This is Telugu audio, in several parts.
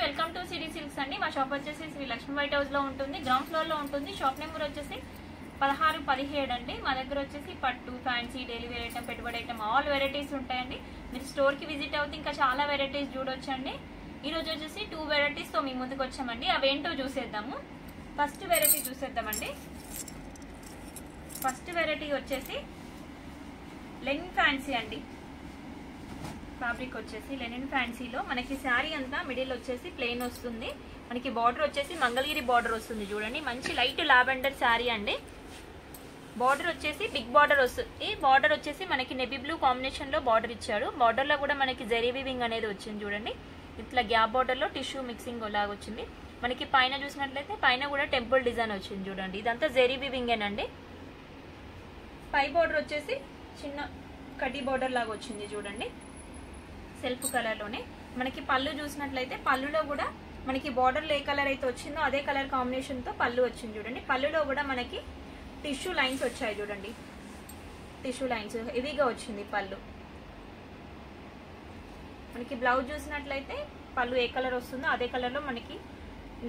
వెల్కమ్ టు సిటీ సిల్క్స్ అండి. మా షాప్ వచ్చేసి శ్రీ లక్ష్మీ వైట్ హౌస్ లో ఉంటుంది, గ్రౌండ్ ఫ్లోర్ లో ఉంటుంది. షాప్ నెంబర్ వచ్చేసి 16-17 అండి. మా దగ్గర వచ్చేసి పట్టు, ఫ్యాన్సీ, డైలీ వేర్ ఐటమ్, పెట్టుబడి ఐటమ్ ఆల్ వెరైటీస్ ఉంటాయండి. మీరు స్టోర్ కి విజిట్ అవుతే ఇంకా చాలా వెరైటీస్ చూడొచ్చండి. ఈ రోజు వచ్చేసి 2 వెరైటీస్ తో మీ ముందుకు వచ్చామండి. అవేంటో చూసేద్దాము. ఫస్ట్ వెరైటీ చూసేద్దామండి. ఫస్ట్ వెరైటీ వచ్చేసి లెనిన్ ఫ్యాన్సీ అండి. ఫ్యాబ్రిక్ వచ్చేసి లెనిన్ ఫ్యాన్సీలో మనకి శారీ అంతా మిడిల్ వచ్చేసి ప్లెయిన్ వస్తుంది. మనకి బార్డర్ వచ్చేసి మంగళగిరి బార్డర్ వస్తుంది. చూడండి, మంచి లైట్ లావెండర్ శారీ అండి. బార్డర్ వచ్చేసి బిగ్ బార్డర్ వస్తుంది. బార్డర్ వచ్చేసి మనకి నెవీ బ్లూ కాంబినేషన్ లో బార్డర్ ఇచ్చారు. బార్డర్ లో కూడా మనకి జరీ వీవింగ్ అనేది వచ్చింది. చూడండి, ఇట్లా గ్యాప్ బార్డర్ లో టిష్యూ మిక్సింగ్ లాగా వచ్చింది. మనకి పైన చూసినట్లయితే పైన కూడా టెంపుల్ డిజైన్ వచ్చింది. చూడండి, ఇదంతా జరీ వీవింగ్ ఏనండి. పై బార్డర్ వచ్చేసి చిన్న కడ్డీ బార్డర్ లాగా వచ్చింది. చూడండి, సెల్ఫ్ కలర్ లోనే. మనకి పళ్ళు చూసినట్లయితే పళ్ళులో కూడా మనకి బార్డర్ ఏ కలర్ అయితే వచ్చిందో అదే కలర్ కాంబినేషన్ తో పళ్ళు వచ్చింది. చూడండి, పళ్ళులో కూడా మనకి టిష్యూ లైన్స్ వచ్చాయి. చూడండి, టిష్యూ లైన్స్ హెవీగా వచ్చింది పళ్ళు. మనకి బ్లౌజ్ చూసినట్లయితే పళ్ళు ఏ కలర్ వస్తుందో అదే కలర్ లో మనకి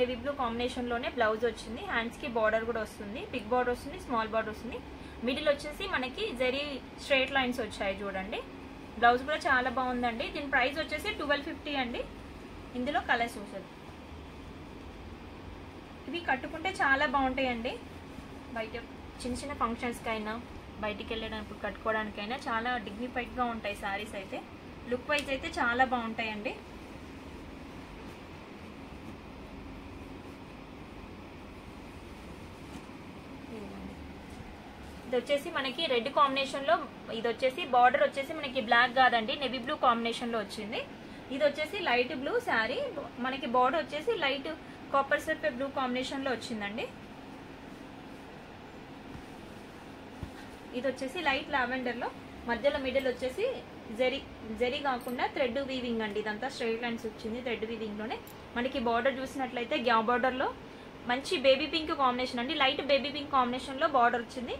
నెవీ బ్లూ కాంబినేషన్ లోనే బ్లౌజ్ వచ్చింది. హ్యాండ్స్ కి బార్డర్ కూడా వస్తుంది. బిగ్ బార్డర్ వస్తుంది, స్మాల్ బార్డర్ వస్తుంది. మిడిల్ వచ్చేసి మనకి జరీ స్ట్రైట్ లైన్స్ వచ్చాయి. చూడండి, బ్లౌజ్ కూడా చాలా బాగుందండి. దీని ప్రైస్ వచ్చేసి 1250 అండి. ఇందులో కలర్స్ చూసారు. ఇవి కట్టుకుంటే చాలా బాగుంటాయండి. బయట చిన్న చిన్న ఫంక్షన్స్ కైనా బయటికి వెళ్ళడానికి కట్టుకోవడానికైనా చాలా డిగ్నిఫైడ్ గా ఉంటాయి సారీస్. అయితే లుక్ వైజ్ అయితే చాలా బాగుంటాయండి. ఇది వచ్చేసి మనకి రెడ్ కాంబినేషన్ లో, ఇది వచ్చేసి బార్డర్ వచ్చేసి మనకి బ్లాక్ కాదండి, నెవీ బ్లూ కాంబినేషన్ లో వచ్చింది. ఇది వచ్చేసి లైట్ బ్లూ శారీ. మనకి బార్డర్ వచ్చేసి light copper silk blue combination లో వచ్చిందండి. ఇది వచ్చేసి లైట్ లావెండర్ లో మధ్యలో మిడిల్ వచ్చేసి జరీ కాకుండా థ్రెడ్ వీవింగ్ అండి. ఇదంతా స్ట్రైట్ లైన్స్ వచ్చింది థ్రెడ్ వీవింగ్ లోనే. మనకి బార్డర్ చూసినట్లయితే గ్యాప్ బార్డర్ లో మంచి బేబీ పింక్ కాంబినేషన్ అండి. లైట్ బేబీ పింక్ కాంబినేషన్ లో బార్డర్ వచ్చింది.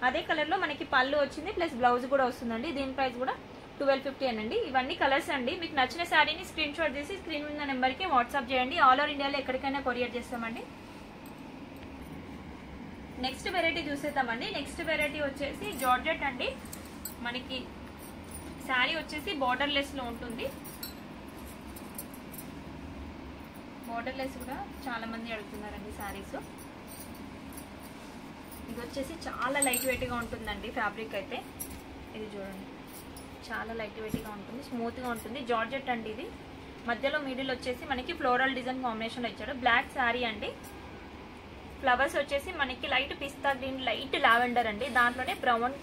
అదే కలర్ లో మనకి పళ్ళు వచ్చింది, ప్లస్ బ్లౌజ్ కూడా వస్తుందండి. దీని ప్రైస్ కూడా 1250 అనండి. ఇవన్నీ కలర్స్ అండి. మీకు నచ్చిన శారీని స్క్రీన్ షాట్ చేసి స్క్రీన్ మీద నెంబర్ కి వాట్సాప్ చేయండి. ఆల్ ఓవర్ ఇండియాలో ఎక్కడికైనా కొరియర్ చేస్తామండి. నెక్స్ట్ వెరైటీ చూసేద్దామండి. నెక్స్ట్ వెరైటీ వచ్చేసి జార్జెట్ అండి. మనకి శారీ వచ్చేసి బార్డర్ లెస్ లో ఉంటుంది. బార్డర్ లెస్ కూడా చాలా మంది అడుగుతున్నారండి శారీస్. ఇది వచ్చేసి చాలా లైట్ వెయిట్ గా ఉంటుందండి ఫ్యాబ్రిక్ అయితే. ఇది చూడండి, చాలా లైట్ వెయిట్ గా ఉంటుంది, స్మూత్ గా ఉంటుంది. జార్జెట్ అండి ఇది. మధ్యలో మిడిల్ వచ్చేసి మనకి ఫ్లోరల్ డిజైన్ కాంబినేషన్ లో ఇచ్చాడు. బ్లాక్ శారీ అండి. ఫ్లవర్స్ వచ్చేసి మనకి లైట్ పిస్తా గ్రీన్, లైట్ లావెండర్ అండి. దాంట్లోనే బ్రౌన్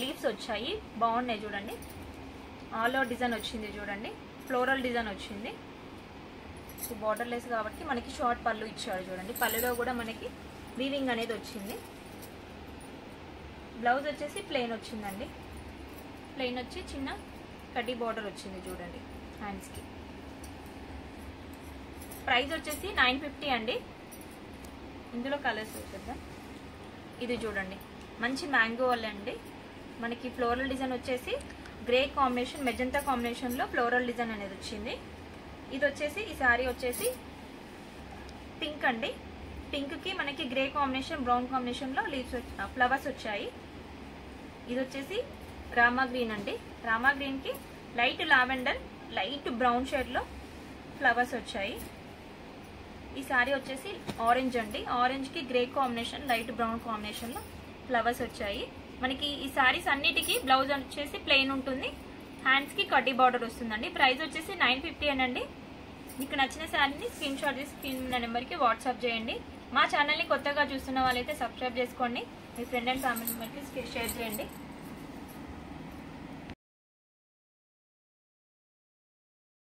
లీవ్స్ వచ్చాయి, బాగున్నాయి. చూడండి, ఆల్ ఓవర్ డిజైన్ వచ్చింది. చూడండి, ఫ్లోరల్ డిజైన్ వచ్చింది. బార్డర్ లెస్ కాబట్టి మనకి షార్ట్ పళ్ళు ఇచ్చాడు. చూడండి, పళ్ళులో కూడా మనకి వీవింగ్ అనేది వచ్చింది. బ్లౌజ్ వచ్చేసి ప్లెయిన్ వచ్చిందండి. ప్లెయిన్ వచ్చి చిన్న కడ్డీ బార్డర్ వచ్చింది. చూడండి, హ్యాండ్స్ కి. ప్రైస్ వచ్చేసి 950 అండి. ఇందులో కలర్స్ చూద్దాం. ఇది చూడండి, మంచి మ్యాంగో వల్ల అండి. మనకి ఫ్లోరల్ డిజైన్ వచ్చేసి గ్రే కాంబినేషన్, మెజంతా కాంబినేషన్ లో ఫ్లోరల్ డిజైన్ అనేది వచ్చింది. ఇది వచ్చేసి ఈ శారీ వచ్చేసి పింక్ అండి. పింక్ కి మనకి గ్రే కాంబినేషన్, బ్రౌన్ కాంబినేషన్ లో లీవ్స్ ఫ్లవర్స్ వచ్చాయి. ఇది వచ్చేసి రామా గ్రీన్ అండి. రామా గ్రీన్ కి light lavender, light brown shade లో ఫ్లవర్స్ వచ్చాయి. ఈ శారీ వచ్చేసి ఆరెంజ్ అండి. ఆరెంజ్ కి grey combination, light brown combination లో ఫ్లవర్స్ వచ్చాయి. మనకి ఈ శారీస్ అన్నిటికీ బ్లౌజ్ వచ్చేసి ప్లెయిన్ ఉంటుంది. హ్యాండ్స్ కి కడ్డీ బార్డర్ వస్తుందండి. ప్రైస్ వచ్చేసి 950 అనండి. మీకు నచ్చిన శారీని స్క్రీన్ షాట్ చేసి స్క్రీన్ నెంబర్ కి వాట్సాప్ చేయండి. మా ఛానల్ ని కొత్తగా చూస్తున్న వాళ్ళైతే సబ్స్క్రైబ్ చేసుకోండి. మీ ఫ్రెండ్ అండ్ ఫ్యామిలీ మెంబర్కి షేర్ చేయండి.